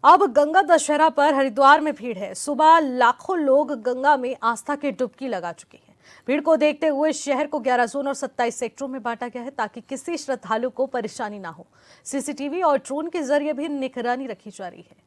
अब गंगा दशहरा पर हरिद्वार में भीड़ है। सुबह लाखों लोग गंगा में आस्था की डुबकी लगा चुके हैं। भीड़ को देखते हुए शहर को 11 जोन और 27 सेक्टरों में बांटा गया है ताकि किसी श्रद्धालु को परेशानी ना हो। सीसीटीवी और ड्रोन के जरिए भी निगरानी रखी जा रही है।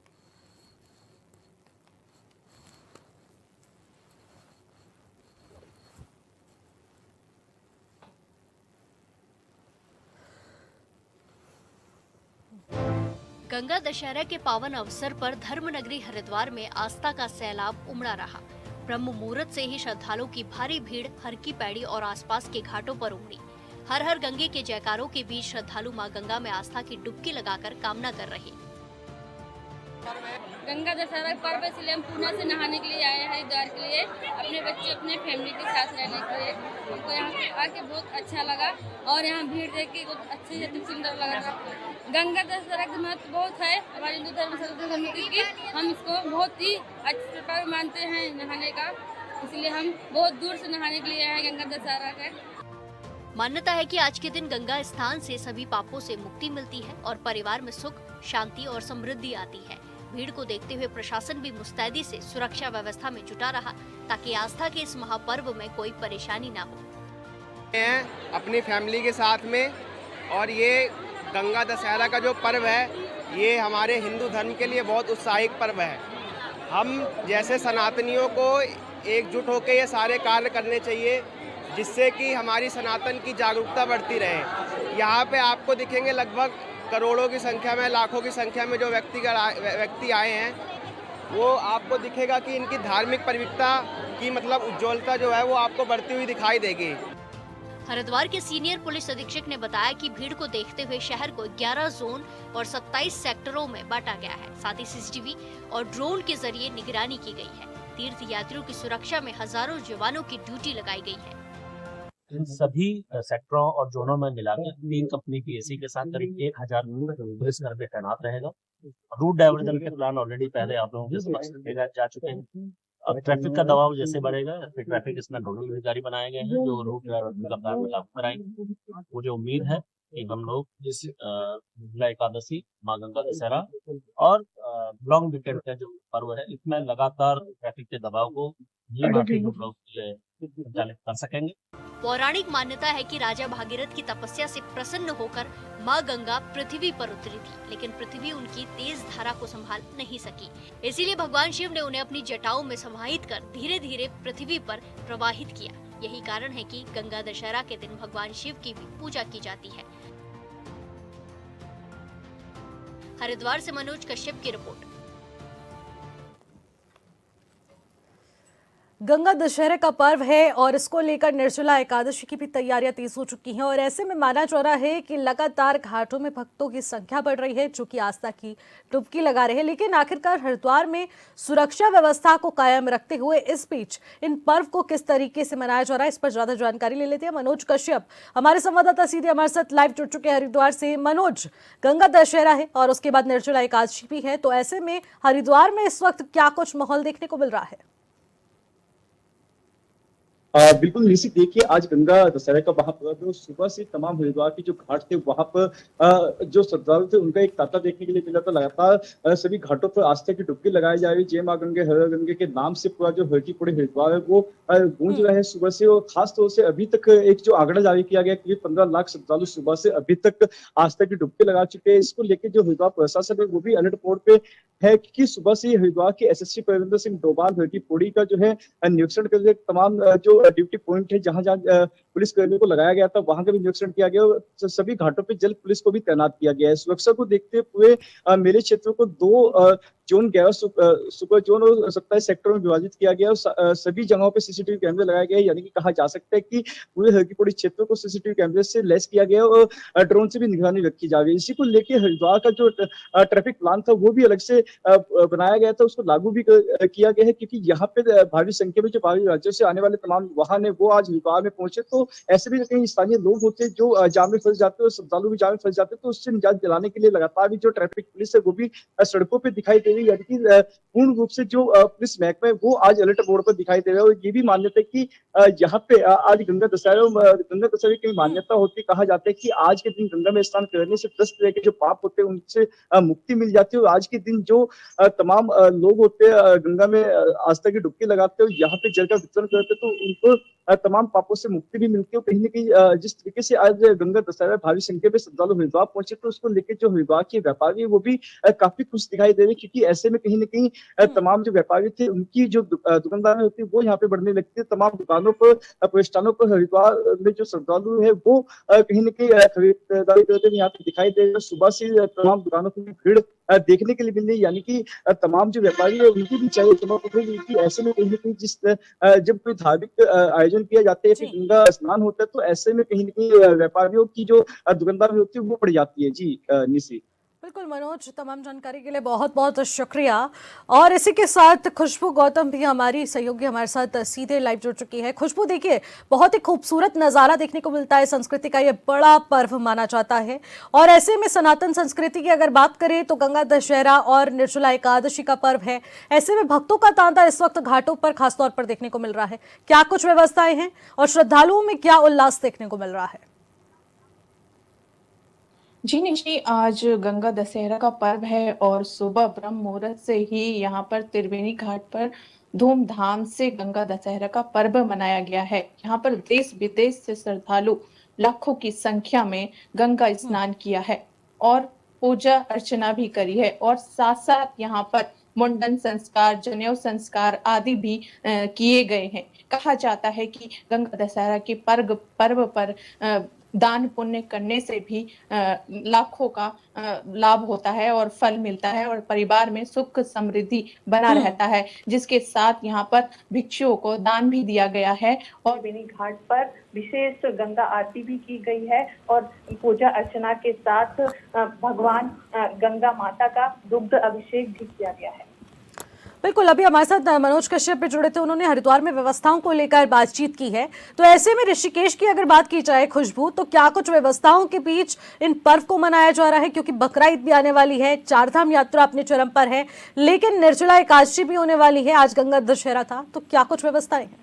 गंगा दशहरा के पावन अवसर पर धर्मनगरी हरिद्वार में आस्था का सैलाब उमड़ा रहा। ब्रह्म मुहूर्त से ही श्रद्धालुओं की भारी भीड़ हर की पैड़ी और आसपास के घाटों पर उमड़ी। हर हर गंगे के जयकारों के बीच श्रद्धालु मां गंगा में आस्था की डुबकी लगाकर कामना कर रहे। गंगा दशहरा पर्व है, इसलिए हम पूना से नहाने के लिए आए हैं हरिद्वार के लिए, अपने बच्चे अपने फैमिली के साथ रहने के लिए। हमको यहाँ पे आके बहुत अच्छा लगा और यहाँ भीड़ देख के बहुत अच्छे से सुंदर लगा था। गंगा दशहरा का महत्व बहुत है हमारे हिंदू धर्म सनातन समिति की। हम इसको बहुत ही अच्छे पर्व मानते हैं नहाने का, इसलिए हम बहुत दूर से नहाने के लिए आए हैं गंगा दशहरा का। मान्यता है कि आज के दिन गंगा स्नान से सभी पापों से मुक्ति मिलती है और परिवार में सुख, शांति और समृद्धि आती है। भीड़ को देखते हुए प्रशासन भी मुस्तैदी से सुरक्षा व्यवस्था में जुटा रहा ताकि आस्था के इस महापर्व में कोई परेशानी ना हो। अपनी फैमिली के साथ में, और ये गंगा दशहरा का जो पर्व है ये हमारे हिंदू धर्म के लिए बहुत उत्साहिक पर्व है। हम जैसे सनातनियों को एकजुट होकर ये सारे कार्य करने चाहिए जिससे कि हमारी सनातन की जागरूकता बढ़ती रहे। यहाँ पे आपको दिखेंगे लगभग करोड़ों की संख्या में, लाखों की संख्या में जो व्यक्ति आए हैं, वो आपको दिखेगा कि इनकी धार्मिक पवित्रता की मतलब उज्ज्वलता जो है वो आपको बढ़ती हुई दिखाई देगी। हरिद्वार के सीनियर पुलिस अधीक्षक ने बताया कि भीड़ को देखते हुए शहर को 11 जोन और 27 सेक्टरों में बांटा गया है। साथ ही सीसीटीवी और ड्रोन के जरिए निगरानी की गई है। तीर्थ यात्रियों की सुरक्षा में हजारों जवानों की ड्यूटी लगाई गई है। इन सभी सेक्टरों और जोनों में मिलाकर 3 कंपनी पीएसी के साथ करीब 1000 पुलिस कर्मी तैनात रहेगा। रूट डाइवर्जन के प्लान ऑलरेडी पहले आप लोगों के समक्ष भेजे जा चुके हैं। अब ट्रैफिक का दबाव जैसे बढ़ेगा फिर ट्रैफिक इसमें नोडल अधिकारी बनाए गए हैं जो रूट डाइवर्जन का प्लान लागू कराएंगे। मुझे उम्मीद है कि हम लोग इस निर्जला एकादशी, माँ गंगा दशहरा और लॉन्ग वीकेंड का जो पर्व है इसमें लगातार ट्रैफिक के दबाव को हम लोग संचालित कर सकेंगे। पौराणिक मान्यता है कि राजा भागीरथ की तपस्या से प्रसन्न होकर माँ गंगा पृथ्वी पर उतरी थी, लेकिन पृथ्वी उनकी तेज धारा को संभाल नहीं सकी। इसीलिए भगवान शिव ने उन्हें अपनी जटाओं में समाहित कर धीरे धीरे पृथ्वी पर प्रवाहित किया। यही कारण है कि गंगा दशहरा के दिन भगवान शिव की भी पूजा की जाती है। हरिद्वार से मनोज कश्यप की रिपोर्ट। गंगा दशहरे का पर्व है और इसको लेकर निर्जला एकादशी की भी तैयारियां तेज हो चुकी हैं और ऐसे में माना जा रहा है कि लगातार घाटों में भक्तों की संख्या बढ़ रही है जो कि आस्था की डुबकी लगा रहे हैं। लेकिन आखिरकार हरिद्वार में सुरक्षा व्यवस्था को कायम रखते हुए इस बीच इन पर्व को किस तरीके से मनाया जा रहा है, इस पर ज्यादा जानकारी ले लेते हैं। मनोज कश्यप हमारे संवाददाता सीधे हमारे साथ लाइव जुड़ चुके हैं हरिद्वार से। मनोज, गंगा दशहरा है और उसके बाद निर्जला एकादशी भी है, तो ऐसे में हरिद्वार में इस वक्त क्या कुछ माहौल देखने को मिल रहा है? बिल्कुल निश्चित, देखिए आज गंगा दशहरा का महापर्व, सुबह से तमाम हरिद्वार के जो घाट थे वहां पर जो श्रद्धालु थे उनका एक तांता देखने के लिए मिला था। लगातार सभी घाटों पर आस्था की डुबकी लगाई जा रही है। जय मां गंगे हर गंगे के नाम से पूरा जो हरकी पौड़ी हरिद्वार है वो गूंज रहा है सुबह से। और खास तौर से अभी तक एक जो आंकड़ा जारी किया गया कि 15 लाख श्रद्धालु सुबह से अभी तक आस्था की डुबकी लगा चुके हैं। इसको लेकर जो हरिद्वार प्रशासन है वो भी अलर्ट मोड पे है कि सुबह से हरिद्वार के एसएसपी परविंदर सिंह डोभाल हरकी पौड़ी का जो है निरीक्षण करके तमाम जो ड्यूटी पॉइंट है जहां जहां पुलिस कर्मियों को लगाया गया था वहां का भी निरीक्षण किया गया और सभी घाटों पे जल पुलिस को भी तैनात किया गया है। सुरक्षा को देखते हुए मेले क्षेत्रों को 2 जोन 11 सुपर जोन और 27 सेक्टर में विभाजित किया गया और सभी जगहों पे सीसीटीवी कैमरे लगाए गए। यानी कि कहा जा सकता है कि पूरे हरकी पौड़ी क्षेत्र को सीसीटीवी कैमरे से लैस किया गया और ड्रोन से भी निगरानी रखी जा रही है। इसी को लेकर हरिद्वार का जो ट्रैफिक प्लान था वो भी अलग से बनाया गया था, उसको लागू भी किया गया है क्योंकि यहाँ पे भारी संख्या में जो बाहरी राज्यों से आने वाले तमाम वाहन है वो आज हरिद्वार में पहुंचे, तो ऐसे भी कई स्थानीय लोग होते हैं जो जाम में फंस जाते हैं और श्रद्धालु भी जाम में फंस जाते हैं, तो उससे निजात दिलाने के लिए लगातार भी जो ट्रैफिक पुलिस है वो भी सड़कों पर दिखाई दे रही है, यानी कि पूर्ण रूप से जो पुलिस महकमा है वो आज अलर्ट मोड पर दिखाई दे रहा है। और ये भी मान्यता है कि यहाँ पे आज गंगा दशहरे की मान्यता होती है, कहा जाता है कि आज के दिन गंगा में स्नान करने से 10 तरह के जो पाप होते हैं उनसे मुक्ति मिल जाती है। और आज के दिन जो तमाम लोग होते हैं गंगा में आस्था की डुबकी लगाते हैं और यहाँ पे जल का वितरण करते हैं, तो उनको तमाम पापों से मुक्ति भी मिलती है। कहीं न कहीं जिस तरीके से आज गंगा दशहरा भारी संख्या में श्रद्धालु हरिद्वार पहुंचे, तो उसको लेके जो हरिद्वार के व्यापारी है वो भी काफी खुश दिखाई दे रहे हैं, क्योंकि ऐसे में कहीं न कहीं तमाम जो व्यापारी थे उनकी जो दुकानदारी होती है वो यहाँ पे बढ़ने लगती है। तमाम दुकानों पर प्रतिष्ठानों पर हरिद्वार में जो श्रद्धालु है वो कहीं न कहीं खरीदारी करते हुए यहाँ पे दिखाई दे रहे हैं। सुबह से तमाम दुकानों की भीड़ देखने के लिए मिल रही है, यानी कि तमाम जो व्यापारी है उनकी भी चाहे चमक उठ रही है कि ऐसे में कहीं न कहीं जब कोई धार्मिक आयोजन किया जाता है या फिर जी। गंगा स्नान होता है, तो ऐसे में कहीं न कहीं व्यापारियों की जो दुकानदारी होती है वो बढ़ जाती है। जी निशी। बिल्कुल मनोज, तमाम जानकारी के लिए बहुत बहुत शुक्रिया। और इसी के साथ खुशबू गौतम भी हमारी सहयोगी हमारे साथ सीधे लाइव जुड़ चुकी है। खुशबू देखिए, बहुत ही खूबसूरत नज़ारा देखने को मिलता है, संस्कृति का ये बड़ा पर्व माना जाता है। और ऐसे में सनातन संस्कृति की अगर बात करें तो गंगा दशहरा और निर्जला एकादशी का पर्व है। ऐसे में भक्तों का तांता इस वक्त घाटों पर खासतौर पर देखने को मिल रहा है। क्या कुछ व्यवस्थाएं हैं और श्रद्धालुओं में क्या उल्लास देखने को मिल रहा है? जी निशी, आज गंगा दशहरा का पर्व है और सुबह ब्रह्म मुहूर्त से ही यहाँ पर त्रिवेणी घाट पर धूमधाम से गंगा दशहरा का पर्व मनाया गया है। यहाँ पर देश विदेश से श्रद्धालु लाखों की संख्या में गंगा स्नान किया है और पूजा अर्चना भी करी है और साथ साथ यहाँ पर मुंडन संस्कार, जनेऊ संस्कार आदि भी किए गए हैं। कहा जाता है कि गंगा दशहरा के पर्व पर दान पुण्य करने से भी लाखों का लाभ होता है और फल मिलता है और परिवार में सुख समृद्धि बना रहता है, जिसके साथ यहाँ पर भिक्षुओं को दान भी दिया गया है और त्रिवेणी घाट पर विशेष गंगा आरती भी की गई है और पूजा अर्चना के साथ भगवान गंगा माता का दुग्ध अभिषेक भी किया गया है। बिल्कुल, अभी हमारे साथ मनोज कश्यप पे जुड़े थे, उन्होंने हरिद्वार में व्यवस्थाओं को लेकर बातचीत की है। तो ऐसे में ऋषिकेश की अगर बात की जाए खुशबू, तो क्या कुछ व्यवस्थाओं के बीच इन पर्व को मनाया जा रहा है? क्योंकि बकरा ईद भी आने वाली है, चारधाम यात्रा अपने चरम पर है, लेकिन निर्जला एकादशी भी होने वाली है। आज गंगा दशहरा था, तो क्या कुछ व्यवस्थाएं हैं?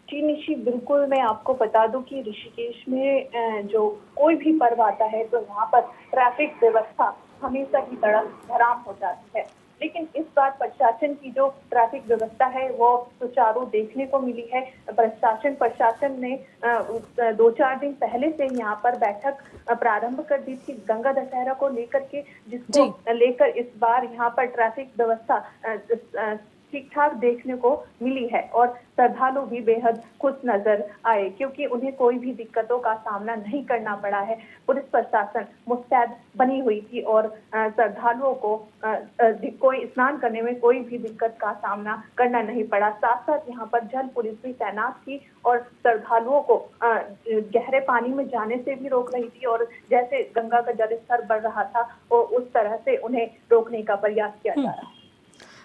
जी निशी, बिल्कुल मैं आपको बता दूं कि ऋषिकेश में जो कोई भी पर्व आता है तो यहाँ पर ट्रैफिक व्यवस्था हमेशा की तरह धराम हो जाती है, लेकिन इस बार प्रशासन की जो ट्रैफिक व्यवस्था है वो सुचारू देखने को मिली है। प्रशासन ने 2-4 दिन पहले से यहाँ पर बैठक प्रारंभ कर दी थी गंगा दशहरा को लेकर के, जिसको लेकर इस बार यहाँ पर ट्रैफिक व्यवस्था ठीक ठाक देखने को मिली है और श्रद्धालु भी बेहद खुश नजर आए, क्योंकि उन्हें कोई भी दिक्कतों का सामना नहीं करना पड़ा है। पुलिस प्रशासन मुस्तैद बनी हुई थी और श्रद्धालुओं को कोई स्नान करने में कोई भी दिक्कत का सामना करना नहीं पड़ा। साथ साथ यहाँ पर जल पुलिस भी तैनात थी और श्रद्धालुओं को गहरे पानी में जाने से भी रोक रही थी और जैसे गंगा का जल स्तर बढ़ रहा था वो उस तरह से उन्हें रोकने का प्रयास किया जा रहा है।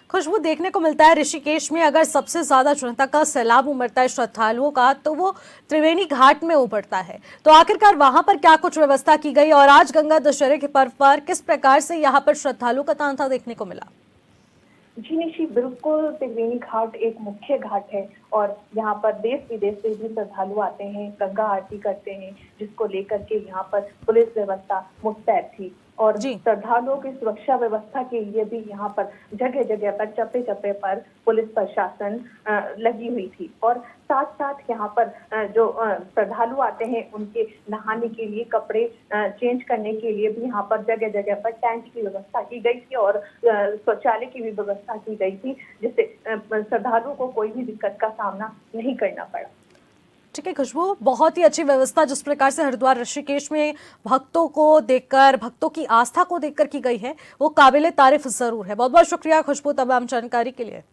खुशबू, देखने को मिलता है ऋषिकेश में अगर सबसे ज्यादा जनता का सैलाब उमड़ता है श्रद्धालुओं का, तो वो त्रिवेणी घाट में उमड़ता है। तो आखिरकार वहां पर क्या कुछ व्यवस्था की गई और आज गंगा दशहरे के पर्व पर किस प्रकार से यहाँ पर श्रद्धालुओं का तांता देखने को मिला? जी निशी, बिल्कुल त्रिवेणी घाट एक मुख्य घाट है और यहाँ पर देश विदेश से भी श्रद्धालु आते हैं, गंगा आरती करते हैं, जिसको लेकर के यहाँ पर पुलिस व्यवस्था मुस्तैद थी और श्रद्धालुओं की सुरक्षा व्यवस्था के लिए भी यहाँ पर जगह जगह पर चप्पे चप्पे पर पुलिस प्रशासन लगी हुई थी और साथ साथ यहाँ पर जो श्रद्धालु आते हैं उनके नहाने के लिए, कपड़े चेंज करने के लिए भी यहाँ पर जगह जगह पर टैंक की व्यवस्था की गई थी और शौचालय की भी व्यवस्था की गई थी, जिससे श्रद्धालुओं को कोई भी दिक्कत का सामना नहीं करना पड़ा। ठीक है खुशबू, बहुत ही अच्छी व्यवस्था जिस प्रकार से हरिद्वार ऋषिकेश में भक्तों को देखकर, भक्तों की आस्था को देखकर की गई है, वो काबिले तारीफ जरूर है। बहुत बहुत शुक्रिया खुशबू तमाम जानकारी के लिए।